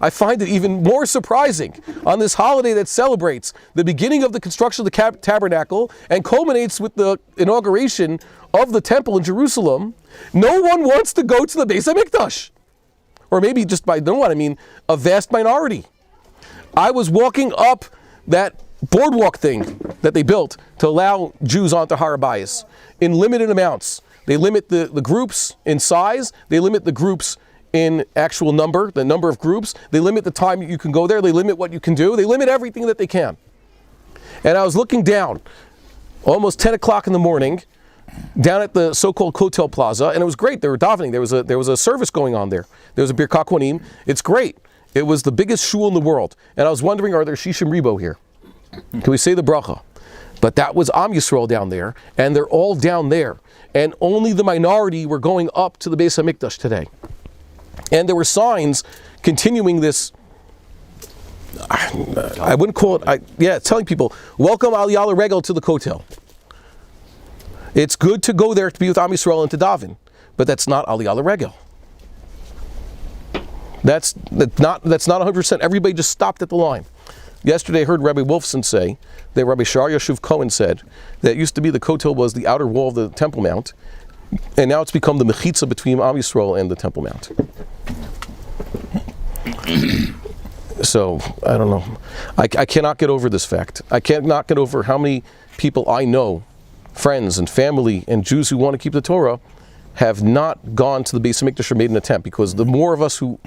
I find it even more surprising on this holiday that celebrates the beginning of the construction of the tabernacle and culminates with the inauguration of the temple in Jerusalem. No one wants to go to the Beis HaMikdash. Or maybe just by no one, I mean a vast minority. I was walking up that boardwalk thing that they built to allow Jews onto Har HaBayis in limited amounts. They limit the groups in size, they limit the groups in actual number, the number of groups, they limit the time you can go there, they limit what you can do, they limit everything that they can. And I was looking down, almost 10 o'clock in the morning, down at the so-called Kotel Plaza, and it was great. They were davening. There was a service going on there. There was a Birkat Kohanim. It's great. It was the biggest shul in the world. And I was wondering, are there Shishim Ribo here? Can we say the bracha? But that was Am Yisrael down there, and they're all down there. And only the minority were going up to the Beis HaMikdash today. And there were signs continuing this, I wouldn't call it, telling people, welcome Aliyah L'Regel to the Kotel. It's good to go there to be with Am Yisrael and to daven, but that's not Aliyah L'Regel. That's not 100%. Everybody just stopped at the line. Yesterday I heard Rabbi Wolfson say that Rabbi Shar Yashuv Cohen said that it used to be the Kotel was the outer wall of the Temple Mount, and now it's become the mechitza between Am Yisrael and the Temple Mount. So, I don't know. I cannot get over this fact. I cannot get over how many people I know, friends and family and Jews who want to keep the Torah, have not gone to the Beis HaMikdash or made an attempt, because the more of us who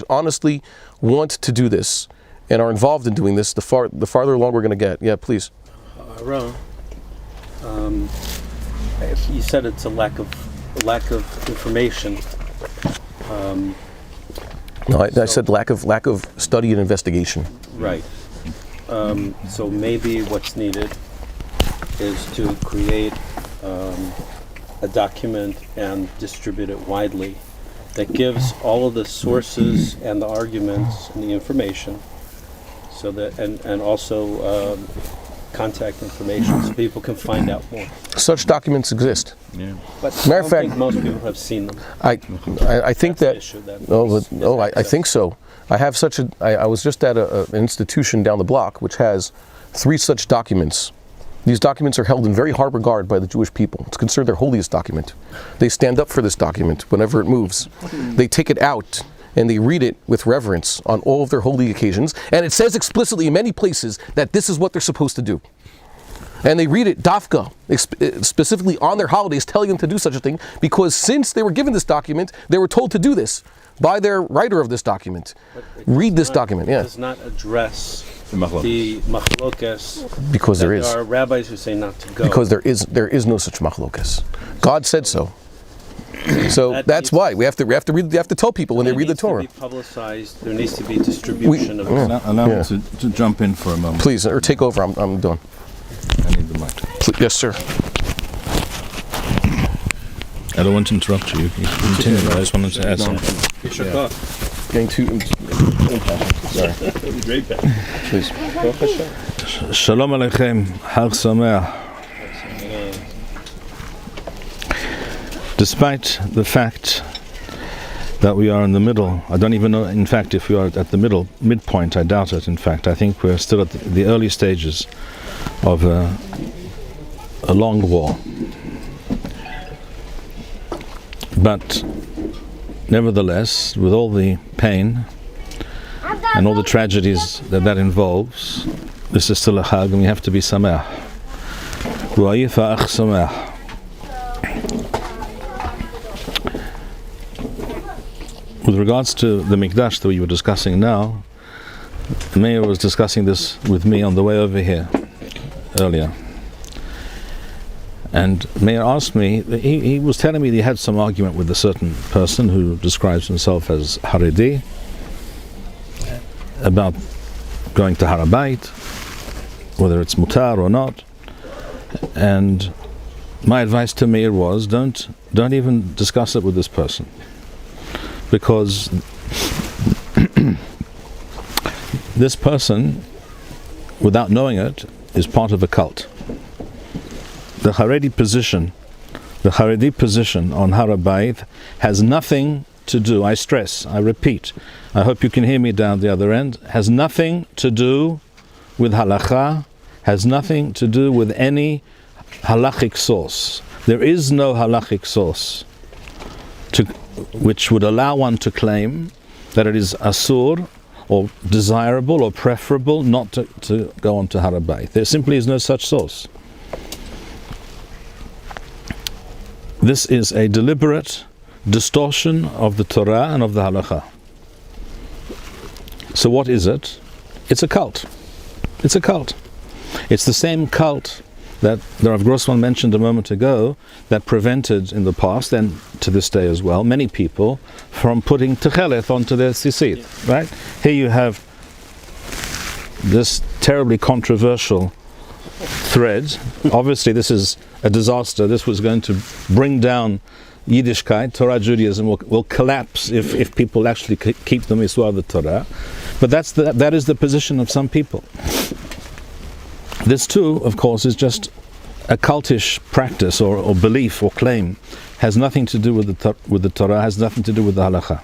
honestly want to do this and are involved in doing this, the farther along we're going to get. Yeah, please. Ron, you said it's a lack of information. No, I said lack of study and investigation. Right. So maybe what's needed is to create a document and distribute it widely that gives all of the sources and the arguments and the information, so that and also contact information so people can find out more. Such documents exist. Yeah. But I don't think most people have seen them. I think That's that. I think so. I have such a. I was just at an institution down the block which has 3 such documents. These documents are held in very high regard by the Jewish people. It's considered their holiest document. They stand up for this document whenever it moves. They take it out and they read it with reverence on all of their holy occasions. And it says explicitly in many places that this is what they're supposed to do. And they read it dafka, specifically on their holidays, telling them to do such a thing, because since they were given this document, they were told to do this by their writer of this document. Read this document. Yeah. It does not address the machlokas, because there is. There are rabbis who say not to go. Because there is no such machlokas. God said so. So that's why we have to read. We have to tell people when they read the Torah. There needs to be publicized. There needs to be distribution of it. Allow me to jump in for a moment. Please, or take over. I'm done. I need the mic. Yes, sir. I don't want to interrupt you. You continue. I just wanted to add something. Getting too sorry. Great. Please. Shalom Aleichem. Chag Sameach. Despite the fact that we are in the middle, I don't even know, in fact, if we are at the midpoint, I doubt it, in fact. I think we're still at the early stages of a long war. But nevertheless, with all the pain and all the tragedies that involves, this is still a chag, and we have to be sameach. Sameach. With regards to the Mikdash that we were discussing now, the mayor was discussing this with me on the way over here earlier. And Mayor asked me, he was telling me that he had some argument with a certain person who describes himself as Charedi about going to Har HaBayit, whether it's mutar or not. And my advice to Meir was, don't even discuss it with this person, because this person, without knowing it, is part of a cult. The Charedi position on Har HaBayit has nothing to do, I stress, I repeat, I hope you can hear me down the other end, has nothing to do with halakha, has nothing to do with any halakhic source. There is no halakhic source which would allow one to claim that it is asur, or desirable, or preferable not to go on to Har HaBayit. There simply is no such source. This is a deliberate distortion of the Torah and of the Halakha. So what is it? It's a cult. It's a cult. It's the same cult that the Rav Grossman mentioned a moment ago that prevented in the past, and to this day as well, many people from putting Techeleth onto their tzitzit, right? Here you have this terribly controversial thread. Obviously this is a disaster. This was going to bring down Yiddishkeit. Torah Judaism will collapse if people actually keep the mitzvah of the Torah. But that is the position of some people. This too, of course, is just a cultish practice or belief or claim. Has nothing to do with the Torah, has nothing to do with the halakha.